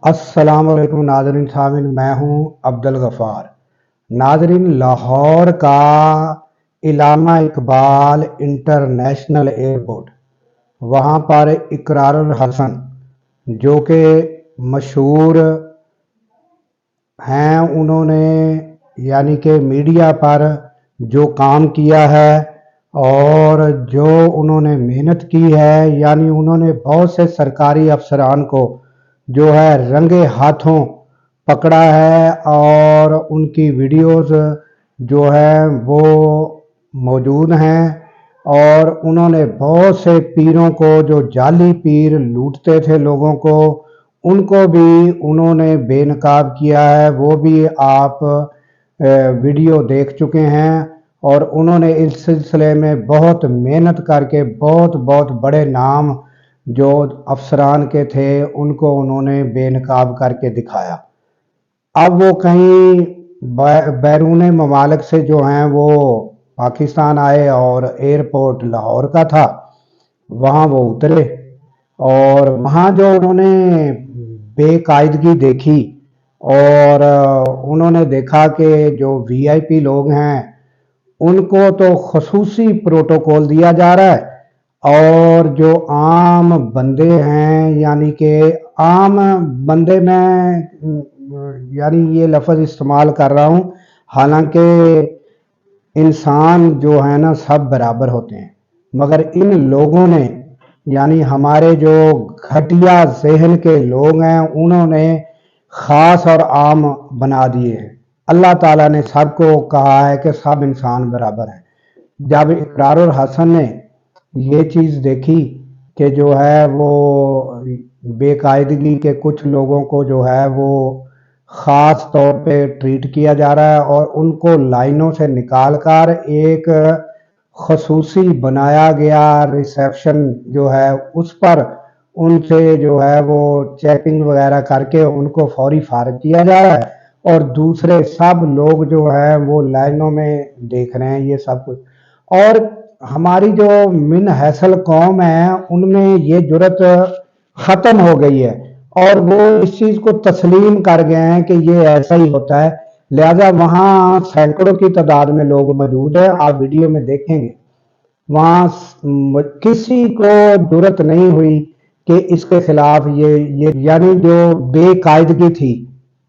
अस्सलाम वालेकुम नाजरीन सामिन, मैं हूं अब्दुल गफ़ार। नाजरीन, लाहौर का इलामा इकबाल इंटरनेशनल एयरपोर्ट, वहाँ पर इकरारुल हसन जो कि मशहूर हैं, उन्होंने यानी कि मीडिया पर जो काम किया है और जो उन्होंने मेहनत की है, यानी उन्होंने बहुत से सरकारी अफसरान को जो है रंगे हाथों पकड़ा है और उनकी वीडियोस जो है वो मौजूद हैं। और उन्होंने बहुत से पीरों को, जो जाली पीर लूटते थे लोगों को, उनको भी उन्होंने बेनकाब किया है। वो भी आप वीडियो देख चुके हैं। और उन्होंने इस सिलसिले में बहुत मेहनत करके बहुत बहुत बड़े नाम जो अफसरान के थे उनको उन्होंने बेनकाब करके दिखाया। अब वो कहीं बैरून ममालिक से जो हैं वो पाकिस्तान आए और एयरपोर्ट लाहौर का था, वहाँ वो उतरे और वहाँ जो उन्होंने बेकायदगी देखी और उन्होंने देखा कि जो वीआईपी लोग हैं उनको तो खसूसी प्रोटोकॉल दिया जा रहा है और जो आम बंदे हैं, यानी कि आम बंदे में यानी ये लफ्ज़ इस्तेमाल कर रहा हूँ, हालांकि इंसान जो है ना सब बराबर होते हैं, मगर इन लोगों ने यानी हमारे जो घटिया जहन के लोग हैं उन्होंने ख़ास और आम बना दिए हैं। अल्लाह ताला ने सबको कहा है कि सब इंसान बराबर हैं। जब इकरारुल हसन ने ये चीज़ देखी कि जो है वो बेकायदगी के कुछ लोगों को जो है वो ख़ास तौर पे ट्रीट किया जा रहा है और उनको लाइनों से निकाल कर एक खसूसी बनाया गया रिसेप्शन जो है उस पर उनसे जो है वो चेकिंग वगैरह करके उनको फौरी फारिग किया जा रहा है और दूसरे सब लोग जो है वो लाइनों में देख रहे हैं ये सब कुछ। और हमारी जो मिन हैसल कौम है उनमें ये जुर्रत ख़त्म हो गई है और वो इस चीज़ को तस्लीम कर गए हैं कि ये ऐसा ही होता है। लिहाजा वहाँ सैकड़ों की तादाद में लोग मौजूद हैं, आप वीडियो में देखेंगे। वहाँ किसी को जुर्रत नहीं हुई कि इसके खिलाफ ये यानी जो बेकायदगी थी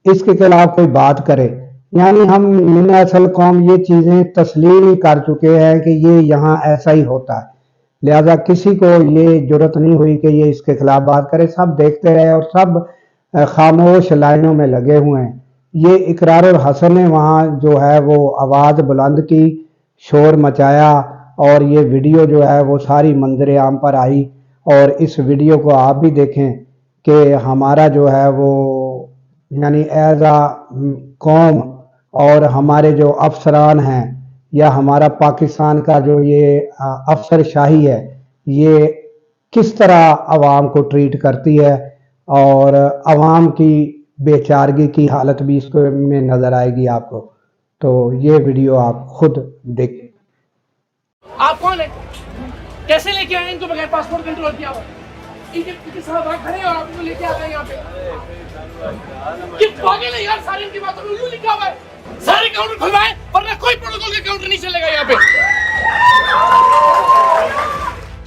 इसके खिलाफ कोई बात करे। यानी हम मिन असल कौम ये चीज़ें तस्लीम ही कर चुके हैं कि ये यहाँ ऐसा ही होता है। लिहाजा किसी को ये जुर्रत नहीं हुई कि ये इसके खिलाफ बात करे। सब देखते रहे और सब खामोश लाइनों में लगे हुए हैं। ये इकरारुल हसन ने वहाँ जो है वो आवाज़ बुलंद की, शोर मचाया और ये वीडियो जो है वो सारी मंजर आम पर आई। और इस वीडियो को आप भी देखें कि हमारा जो है वो यानी एज आ कौम और हमारे जो अफसरान हैं या हमारा पाकिस्तान का जो ये अफसर शाही है ये किस तरह आवाम को ट्रीट करती है और आवाम की बेचारगी की हालत भी इसको में नज़र आएगी आपको। तो ये वीडियो आप खुद देखें। आप कौन है? कैसे लेके आए इनको बगैर पासपोर्ट कंट्रोल किया हुआ? इनके साथ वहां खड़े और आप इनको लेके आ गए यहाँ पे? कि पागल है यार, सारे इनकी बातों में उल्लू लिखा हुआ है। सारे काउंटर खुलवाए वरना कोई प्रोटोकॉल का काउंटर नहीं चलेगा यहाँ पे।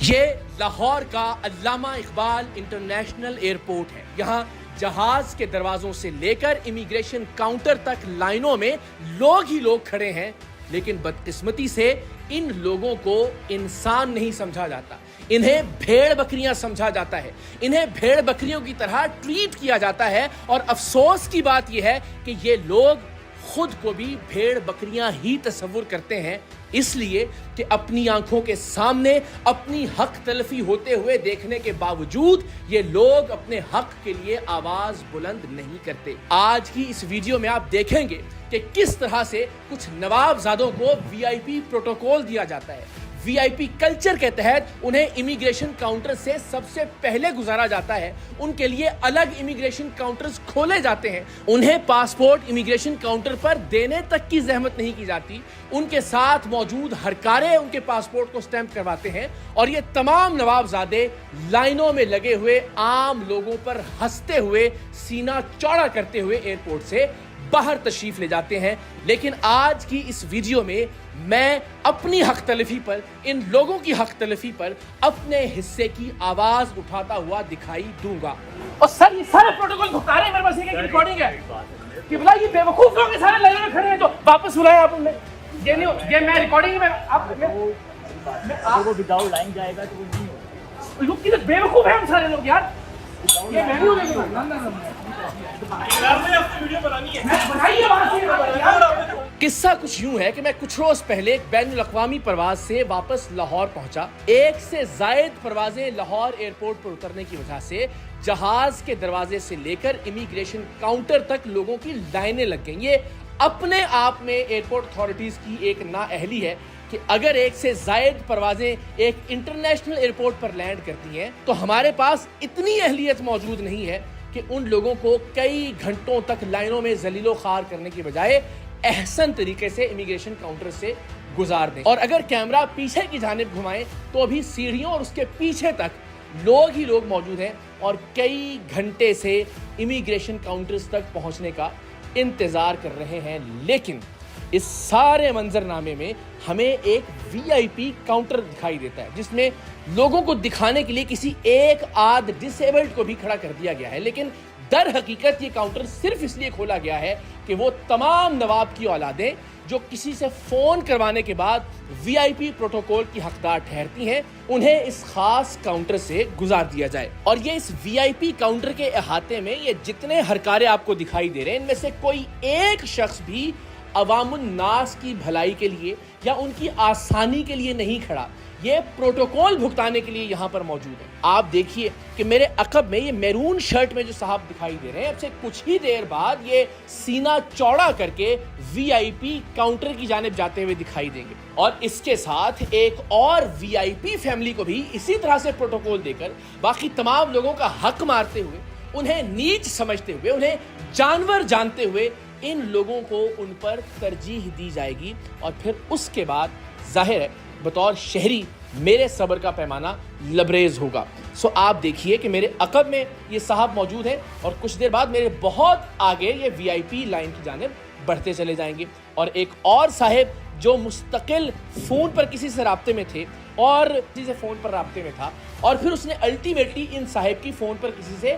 ये लाहौर का अल्लामा इकबाल इंटरनेशनल एयरपोर्ट है। यहाँ जहाज के दरवाजों से लेकर इमिग्रेशन काउंटर तक लाइनों में लोग ही लोग खड़े हैं, लेकिन बदकिस्मती से इन लोगों को इंसान नहीं समझा जाता। इन्हें भेड़ बकरियां समझा जाता है, इन्हें भेड़ बकरियों की तरह ट्रीट किया जाता है। और अफसोस की बात यह है कि ये लोग खुद को भी भेड़ बकरियां ही तस्वुर करते हैं, इसलिए कि अपनी आंखों के सामने अपनी हक तलफी होते हुए देखने के बावजूद ये लोग अपने हक के लिए आवाज बुलंद नहीं करते। आज की इस वीडियो में आप देखेंगे कि किस तरह से कुछ नवाबजादों को वीआईपी प्रोटोकॉल दिया जाता है। VIP कल्चर के तहत उन्हें इमिग्रेशन काउंटर से सबसे पहले गुजारा जाता है। उनके लिए अलग इमिग्रेशन काउंटर्स खोले जाते हैं। उन्हें पासपोर्ट इमिग्रेशन काउंटर पर देने तक की जहमत नहीं की जाती। उनके साथ मौजूद हरकारे उनके पासपोर्ट को स्टैंप करवाते हैं और ये तमाम नवाबजादे लाइनों में लगे हुए आम लोगों पर हंसते हुए, सीना चौड़ा करते हुए एयरपोर्ट से बाहर तशरीफ ले जाते हैं। लेकिन आज की इस वीडियो में मैं अपनी हक तलफी पर, इन लोगों की हक तलफी पर अपने हिस्से की आवाज उठाता हुआ दिखाई दूंगा। और सर ये सारे प्रोटोकॉल भुगता रहे हैं, मेरे पास ये रिकॉर्डिंग है कि भला ये बेवकूफ लोग सारे लाइन में खड़े हैं जो वापस बुलाया आपने। ये नहीं, ये मैं रिकॉर्डिंग में आपको विदाउट लाइन जाएगा तो वो नहीं होगा। लोग कितने बेवकूफ हैं हम सारे लोग यार। ये मैं भी किस्सा कुछ यूं है कि मैं कुछ रोज पहले एक बैनुल अक़वामी परवाज से वापस लाहौर पहुंचा। एक से जायद परवाजें लाहौर एयरपोर्ट पर उतरने की वजह से जहाज के दरवाजे से लेकर इमिग्रेशन काउंटर तक लोगों की लाइनें लग गई। ये अपने आप में एयरपोर्ट अथॉरिटीज की एक नाअहली है कि अगर एक से जायद परवाजें एक इंटरनेशनल एयरपोर्ट पर लैंड करती हैं तो हमारे पास इतनी अहलियत मौजूद नहीं है कि उन लोगों को कई घंटों तक लाइनों में जलीलो खार करने की बजाय एहसन तरीके से इमिग्रेशन काउंटर से गुजार दें। और अगर कैमरा पीछे की जानिब घुमाएं तो अभी सीढ़ियों और उसके पीछे तक लोग ही लोग मौजूद हैं और कई घंटे से इमिग्रेशन काउंटर्स तक पहुंचने का इंतजार कर रहे हैं। लेकिन इस सारे मंजरनामे में हमें एक VIP काउंटर दिखाई देता है जिसमें लोगों को दिखाने के लिए किसी एक आध डिसेबल्ड को भी खड़ा कर दिया गया है। लेकिन दर हकीकत ये काउंटर सिर्फ इसलिए खोला गया है कि वो तमाम नवाब की औलादें जो किसी से फोन करवाने के बाद VIP प्रोटोकॉल की हकदार ठहरती हैं, उन्हें इस खास काउंटर से गुजार दिया जाए। और ये इस VIP काउंटर के अहाते में ये जितने हरकारे आपको दिखाई दे रहे हैं, इनमें से कोई एक शख्स भी अवामुन नास की भलाई के लिए या उनकी आसानी के लिए नहीं खड़ा। ये प्रोटोकॉल भुगताने के लिए यहाँ पर मौजूद है। आप देखिए कि मेरे अकब में ये मैरून शर्ट में जो साहब दिखाई दे रहे हैं, अब से कुछ ही देर बाद ये सीना चौड़ा करके VIP काउंटर की जानिब जाते हुए दिखाई देंगे। और इसके साथ एक और VIP फैमिली को भी इसी तरह से प्रोटोकॉल देकर बाकी तमाम लोगों का हक मारते हुए, उन्हें नीच समझते हुए, उन्हें जानवर जानते हुए इन लोगों को उन पर तरजीह दी जाएगी। और फिर उसके बाद जाहिर है बतौर शहरी मेरे सब्र का पैमाना लबरेज होगा। सो आप देखिए कि मेरे अकब में ये साहब मौजूद हैं और कुछ देर बाद मेरे बहुत आगे ये VIP लाइन की जानिब बढ़ते चले जाएंगे। और एक और साहिब जो मुस्तकिल फ़ोन पर किसी से राब्ते में थे और किसी से फ़ोन पर राब्ते में था और फिर उसने अल्टीमेटली इन साहिब की फ़ोन पर किसी से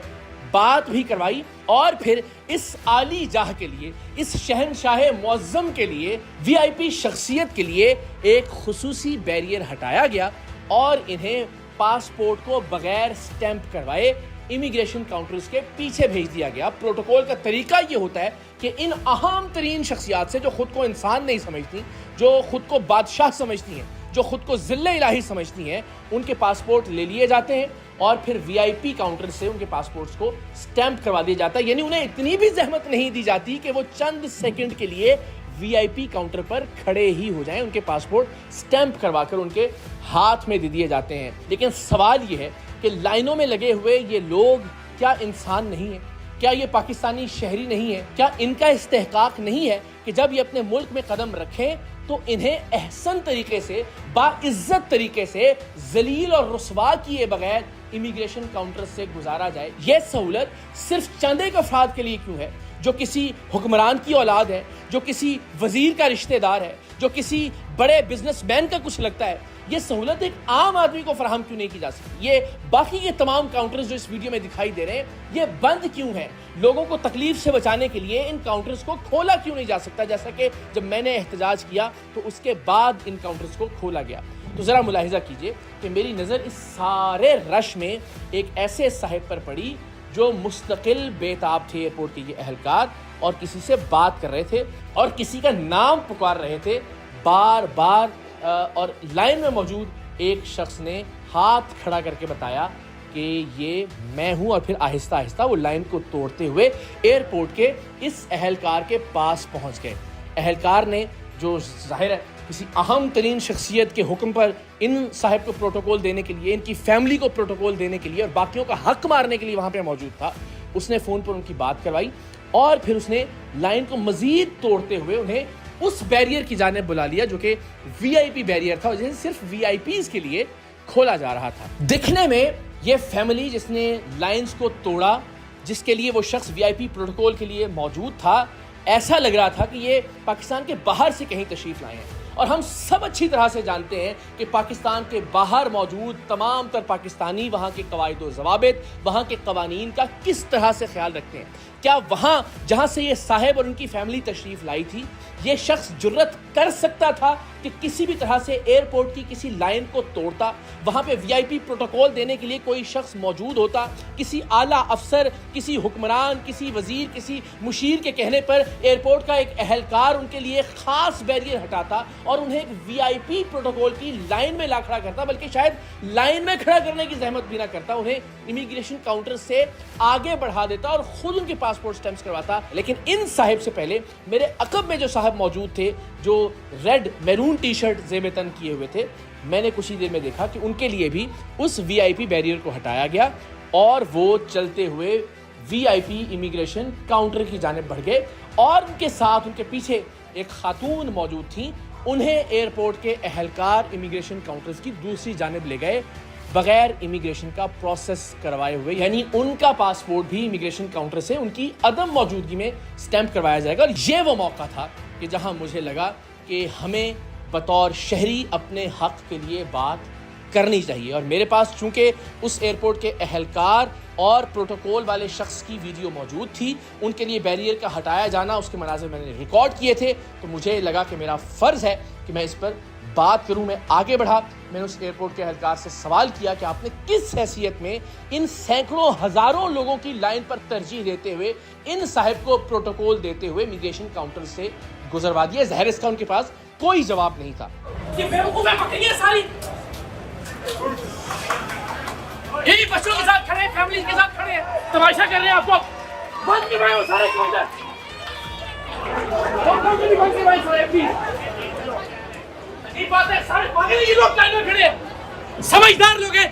बात भी करवाई और फिर इस आली जाह के लिए, इस शहनशाह मुअज़्ज़म के लिए, VIP शख्सियत के लिए एक खुसूसी बैरियर हटाया गया और इन्हें पासपोर्ट को बगैर स्टैंप करवाए इमिग्रेशन काउंटर्स के पीछे भेज दिया गया। प्रोटोकॉल का तरीका ये होता है कि इन अहम तरीन शख्सियात से जो खुद को इंसान नहीं समझती, जो खुद को बादशाह समझती हैं, जो खुद को ज़िल्ले इलाही समझती हैं, उनके पासपोर्ट ले लिए जाते हैं और फिर VIP काउंटर से उनके पासपोर्ट्स को स्टैंप करवा दिया जाता है। यानी उन्हें इतनी भी जहमत नहीं दी जाती कि वो चंद सेकंड के लिए VIP काउंटर पर खड़े ही हो जाएं, उनके पासपोर्ट स्टैंप करवाकर उनके हाथ में दे दिए जाते हैं। लेकिन सवाल ये है कि लाइनों में लगे हुए ये लोग क्या इंसान नहीं है? क्या ये पाकिस्तानी शहरी नहीं है? क्या इनका इस्तेहकाक नहीं है कि जब ये अपने मुल्क में कदम रखें तो इन्हें एहसन तरीके से, बाइज्जत तरीके से, जलील और रुसवा किए बगैर इमिग्रेशन काउंटर से गुजारा जाए? यह सहूलत सिर्फ चंद एक अफराद के लिए क्यों है जो किसी हुक्मरान की औलाद है, जो किसी वजीर का रिश्तेदार है, जो किसी बड़े बिजनेसमैन का कुछ लगता है? ये सहूलत एक आम आदमी को फराहम क्यों नहीं की जा सकती? ये बाकी के तमाम काउंटर्स जो इस वीडियो में दिखाई दे रहे हैं, ये बंद क्यों हैं? लोगों को तकलीफ से बचाने के लिए इन काउंटर्स को खोला क्यों नहीं जा सकता? जैसा कि जब मैंने एहतजाज किया तो उसके बाद इन काउंटर्स को खोला गया। तो ज़रा मुलाहिजा कीजिए कि मेरी नज़र इस सारे रश में एक ऐसे साहिब पर पड़ी जो मुस्तकिल बेताब थे एयरपोर्ट के ये अहलकार और किसी से बात कर रहे थे और किसी का नाम पुकार रहे थे बार बार। और लाइन में मौजूद एक शख्स ने हाथ खड़ा करके बताया कि ये मैं हूं और फिर आहिस्ता आहिस्ता वो लाइन को तोड़ते हुए एयरपोर्ट के इस अहलकार के पास पहुंच गए। अहलकार ने, जो जाहिर है کسی اہم ترین شخصیت کے حکم پر ان صاحب کو پروٹوکول دینے کے لیے، ان کی فیملی کو پروٹوکول دینے کے لیے اور باقیوں کا حق مارنے کے لیے وہاں پہ موجود تھا. اس نے فون پر ان کی بات کروائی اور پھر اس نے لائن کو مزید توڑتے ہوئے انہیں اس بیریئر کی جانب بلا لیا جو کہ وی آئی پی بیریئر تھا اور جسے صرف وی آئی پیز کے لیے کھولا جا رہا تھا. دکھنے میں یہ فیملی جس نے لائنز کو توڑا، جس کے لیے وہ شخص وی آئی پی پروٹوکول کے لیے موجود تھا، ایسا لگ رہا تھا کہ یہ پاکستان کے باہر سے کہیں تشریف لائے ہیں. اور ہم سب اچھی طرح سے جانتے ہیں کہ پاکستان کے باہر موجود تمام تر پاکستانی وہاں کے قواعد و ضوابط، وہاں کے قوانین کا کس طرح سے خیال رکھتے ہیں. کیا وہاں جہاں سے یہ صاحب اور ان کی فیملی تشریف لائی تھی، یہ شخص جرت کر سکتا تھا کہ کسی بھی طرح سے ایئرپورٹ کی کسی لائن کو توڑتا، وہاں پہ وی آئی پی پروٹوکول دینے کے لیے کوئی شخص موجود ہوتا، کسی اعلیٰ افسر، کسی حکمران، کسی وزیر، کسی مشیر کے کہنے پر ایئرپورٹ کا ایک اہلکار ان کے لیے خاص بیریئر ہٹاتا اور انہیں ایک وی آئی پی پروٹوکول کی لائن میں لا کھڑا کرتا، بلکہ شاید لائن میں کھڑا کرنے کی زحمت بھی نہ کرتا، انہیں امیگریشن کاؤنٹر سے آگے بڑھا دیتا اور خود ان کے پاسپورٹ سٹیمپس کرواتا. لیکن ان صاحب سے پہلے میرے عقب میں جو صاحب موجود تھے، جو ریڈ میرون ٹی شرٹ زیب تن کیے ہوئے تھے، میں نے کچھ ہی دیر میں دیکھا کہ ان کے لیے بھی اس وی آئی پی بیریئر کو ہٹایا گیا اور وہ چلتے ہوئے وی آئی پی امیگریشن کاؤنٹر کی جانب بڑھ گئے اور ان کے ساتھ ان کے پیچھے ایک خاتون موجود تھیں. انہیں ایئرپورٹ کے اہلکار امیگریشن کاؤنٹرز کی دوسری جانب لے گئے بغیر امیگریشن کا پروسیس کروائے ہوئے، یعنی ان کا پاسپورٹ بھی امیگریشن کاؤنٹر سے ان کی عدم موجودگی میں سٹیمپ کروایا جائے گا. اور یہ وہ موقع تھا کہ جہاں مجھے لگا کہ ہمیں بطور شہری اپنے حق کے لیے بات کرنی چاہیے. اور میرے پاس چونکہ اس ایئرپورٹ کے اہلکار اور پروٹوکول والے شخص کی ویڈیو موجود تھی، ان کے لیے بیریئر کا ہٹایا جانا، اس کے مناظر میں نے ریکارڈ کیے تھے، تو مجھے لگا کہ میرا فرض ہے کہ میں اس پر بات کروں. میں آگے بڑھا، میں نے اس ایئرپورٹ کے اہلکار سے سوال کیا کہ آپ نے کس حیثیت میں ان سینکڑوں ہزاروں لوگوں کی لائن پر ترجیح دیتے ہوئے ان صاحب کو پروٹوکول دیتے ہوئے امیگریشن کاؤنٹر سے گزروا دیا. ظاہر اس کا ان کے پاس کوئی جواب نہیں تھا. یہ بیوقوفیں پکڑی ہیں ساری، یہی بچوں کے ساتھ کھڑے ہیں، فیملی کے ساتھ کھڑے ہیں، تماشا کر رہے ہیں. آپ کو بند کروائے وہ سارے کاؤنٹر، بند کروائے سارے پلیز. یہ بات ہے، سارے پاگل یہ لوگ لائن میں کھڑے ہیں، سمجھدار لوگ ہیں،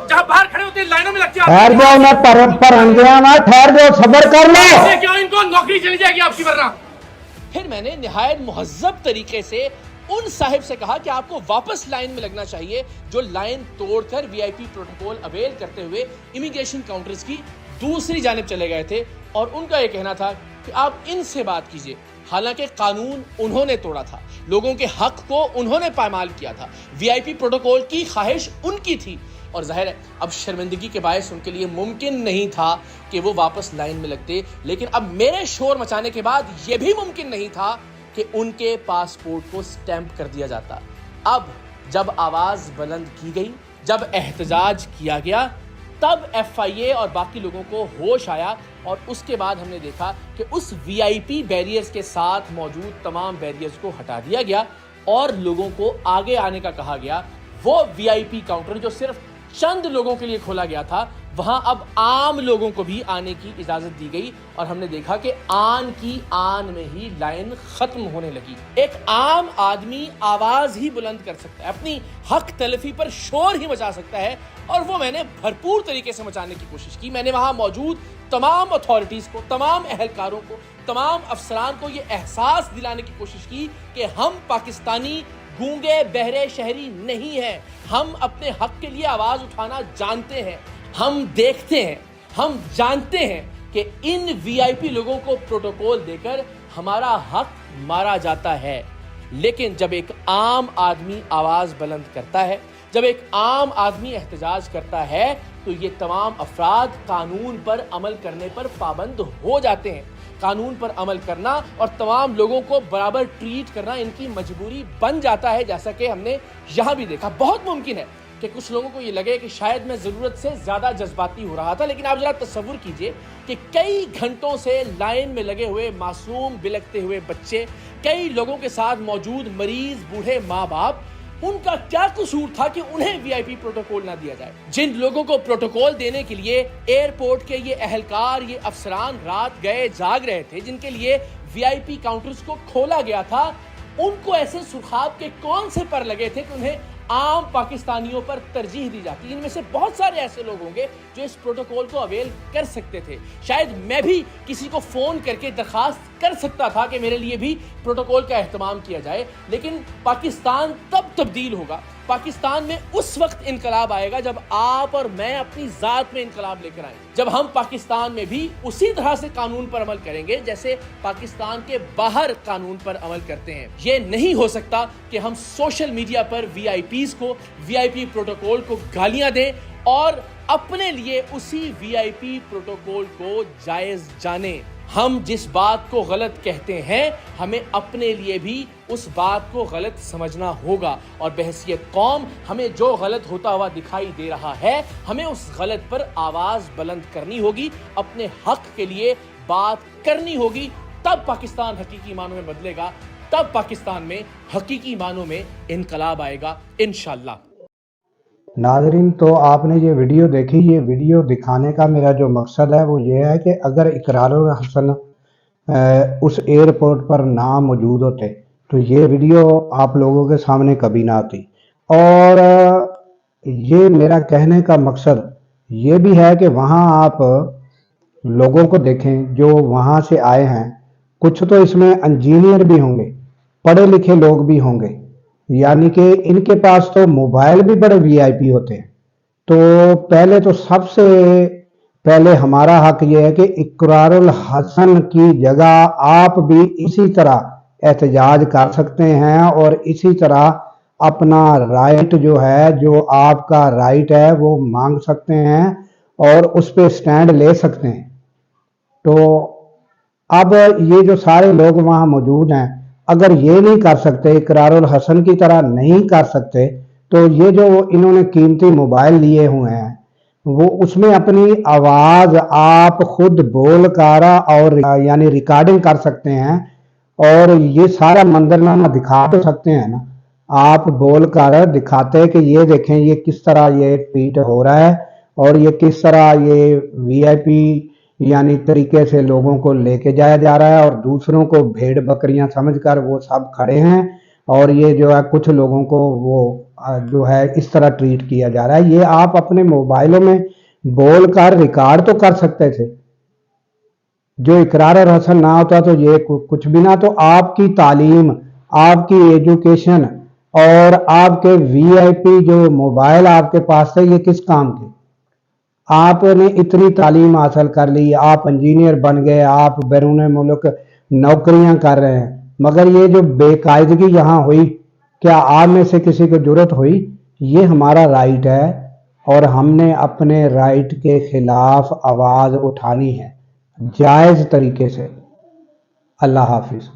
جہاں باہر کھڑے ہوتے ہیں لائنوں میں لگتے ہیں. ٹھہر جاؤ، میں پر گیا نا، ٹھہر جاؤ، صبر کر لو. کیوں ان کو نوکری چلی جائے گی آپ کی ورنہ. پھر میں نے نہایت مہذب طریقے سے ان صاحب سے کہا کہ آپ کو واپس لائن میں لگنا چاہیے جو لائن توڑ کر وی آئی پی پروٹوکول اویل کرتے ہوئے امیگریشن کاؤنٹرز کی دوسری جانب چلے گئے تھے. اور ان کا یہ کہنا تھا کہ آپ ان سے بات کیجئے. حالانکہ قانون انہوں نے توڑا تھا، لوگوں کے حق کو انہوں نے پامال کیا تھا، وی آئی پی پروٹوکول کی خواہش ان کی تھی. اور ظاہر ہے اب شرمندگی کے باعث ان کے لیے ممکن نہیں تھا کہ وہ واپس لائن میں لگتے. لیکن اب میرے شور مچانے کے بعد یہ بھی ممکن نہیں تھا کہ ان کے پاسپورٹ کو سٹیمپ کر دیا جاتا. اب جب آواز بلند کی گئی، جب احتجاج کیا گیا، تب ایف آئی اے اور باقی لوگوں کو ہوش آیا اور اس کے بعد ہم نے دیکھا کہ اس وی آئی پی بیریئرز کے ساتھ موجود تمام بیریئرز کو ہٹا دیا گیا اور لوگوں کو آگے آنے کا کہا گیا. وہ وی آئی پی کاؤنٹر جو صرف چند لوگوں کے لیے کھولا گیا تھا، وہاں اب عام لوگوں کو بھی آنے کی اجازت دی گئی اور ہم نے دیکھا کہ آن کی آن میں ہی لائن ختم ہونے لگی. ایک عام آدمی آواز ہی بلند کر سکتا ہے، اپنی حق تلفی پر شور ہی مچا سکتا ہے، اور وہ میں نے بھرپور طریقے سے مچانے کی کوشش کی. میں نے وہاں موجود تمام اتھارٹیز کو، تمام اہلکاروں کو، تمام افسران کو یہ احساس دلانے کی کوشش کی کہ ہم پاکستانی گونگے بہرے شہری نہیں ہیں. ہم اپنے حق کے لیے آواز اٹھانا جانتے ہیں، ہم دیکھتے ہیں، ہم جانتے ہیں کہ ان وی آئی پی لوگوں کو پروٹوکول دے کر ہمارا حق مارا جاتا ہے. لیکن جب ایک عام آدمی آواز بلند کرتا ہے، جب ایک عام آدمی احتجاج کرتا ہے، تو یہ تمام افراد قانون پر عمل کرنے پر پابند ہو جاتے ہیں. قانون پر عمل کرنا اور تمام لوگوں کو برابر ٹریٹ کرنا ان کی مجبوری بن جاتا ہے. جیسا کہ ہم نے یہاں بھی دیکھا، بہت ممکن ہے کہ کچھ لوگوں کو یہ لگے کہ شاید میں ضرورت سے زیادہ جذباتی ہو رہا تھا، لیکن آپ ذرا تصور کیجئے کہ کئی گھنٹوں سے لائن میں لگے ہوئے معصوم بلکتے ہوئے بچے، کئی لوگوں کے ساتھ موجود مریض، بوڑھے ماں باپ، ان کا کیا قصور تھا کہ انہیں وی آئی پی پروٹوکول نہ دیا جائے. جن لوگوں کو پروٹوکول دینے کے لیے ایئرپورٹ کے یہ اہلکار، یہ افسران رات گئے جاگ رہے تھے، جن کے لیے وی آئی پی کاؤنٹرز کو کھولا گیا تھا، ان کو ایسے سرخاب کے کون سے پر لگے تھے کہ انہیں عام پاکستانیوں پر ترجیح دی جاتی؟ ان میں سے بہت سارے ایسے لوگ ہوں گے جو اس پروٹوکول کو اویل کر سکتے تھے. شاید میں بھی کسی کو فون کر کے درخواست کر سکتا تھا کہ میرے لیے بھی پروٹوکول کا اہتمام کیا جائے, لیکن پاکستان تب تبدیل ہوگا, پاکستان میں اس وقت انقلاب آئے گا جب آپ اور میں اپنی ذات میں انقلاب لے کر آئیں, جب ہم پاکستان میں بھی اسی طرح سے قانون پر عمل کریں گے جیسے پاکستان کے باہر قانون پر عمل کرتے ہیں. یہ نہیں ہو سکتا کہ ہم سوشل میڈیا پر وی آئی پیز کو, وی آئی پی پروٹوکول کو گالیاں دیں اور اپنے لیے اسی وی آئی پی پروٹوکول کو جائز جانیں. ہم جس بات کو غلط کہتے ہیں ہمیں اپنے لیے بھی اس بات کو غلط سمجھنا ہوگا, اور بحیثیت قوم ہمیں جو غلط ہوتا ہوا دکھائی دے رہا ہے ہمیں اس غلط پر آواز بلند کرنی ہوگی, اپنے حق کے لیے بات کرنی ہوگی. تب پاکستان حقیقی معنوں میں بدلے گا, تب پاکستان میں حقیقی معنوں میں انقلاب آئے گا انشاءاللہ. ناظرین, تو آپ نے یہ ویڈیو دیکھی. یہ ویڈیو دکھانے کا میرا جو مقصد ہے وہ یہ ہے کہ اگر اقرار الحسن اس ایئرپورٹ پر نہ موجود ہوتے تو یہ ویڈیو آپ لوگوں کے سامنے کبھی نہ آتی. اور یہ میرا کہنے کا مقصد یہ بھی ہے کہ وہاں آپ لوگوں کو دیکھیں جو وہاں سے آئے ہیں. کچھ تو اس میں انجینئر بھی ہوں گے, پڑھے لکھے لوگ بھی ہوں گے, یعنی کہ ان کے پاس تو موبائل بھی بڑے وی آئی پی ہوتے ہیں. تو پہلے تو سب سے پہلے ہمارا حق یہ ہے کہ اقرار الحسن کی جگہ آپ بھی اسی طرح احتجاج کر سکتے ہیں اور اسی طرح اپنا رائٹ جو ہے, جو آپ کا رائٹ ہے, وہ مانگ سکتے ہیں اور اس پہ سٹینڈ لے سکتے ہیں. تو اب یہ جو سارے لوگ وہاں موجود ہیں اگر یہ نہیں کر سکتے, اقرار الحسن کی طرح نہیں کر سکتے, تو یہ جو انہوں نے قیمتی موبائل لیے ہوئے ہیں وہ اس میں اپنی آواز آپ خود بول کر اور یعنی ریکارڈنگ کر سکتے ہیں اور یہ سارا منظرنامہ دکھا تو سکتے ہیں نا. آپ بول کر دکھاتے کہ یہ دیکھیں یہ کس طرح یہ ٹویٹ ہو رہا ہے اور یہ کس طرح یہ وی آئی پی یعنی طریقے سے لوگوں کو لے کے جایا جا رہا ہے اور دوسروں کو بھیڑ بکریاں سمجھ کر وہ سب کھڑے ہیں, اور یہ جو ہے کچھ لوگوں کو وہ جو ہے اس طرح ٹریٹ کیا جا رہا ہے. یہ آپ اپنے موبائلوں میں بول کر ریکارڈ تو کر سکتے تھے. جو اقرار الحسن نہ ہوتا تو یہ کچھ بھی نہ. تو آپ کی تعلیم, آپ کی ایجوکیشن اور آپ کے وی آئی پی جو موبائل آپ کے پاس تھے یہ کس کام کے؟ آپ نے اتنی تعلیم حاصل کر لی, آپ انجینئر بن گئے, آپ بیرون ملک نوکریاں کر رہے ہیں, مگر یہ جو بے قاعدگی یہاں ہوئی کیا آپ میں سے کسی کو جرأت ہوئی؟ یہ ہمارا رائٹ ہے اور ہم نے اپنے رائٹ کے خلاف آواز اٹھانی ہے جائز طریقے سے. اللہ حافظ.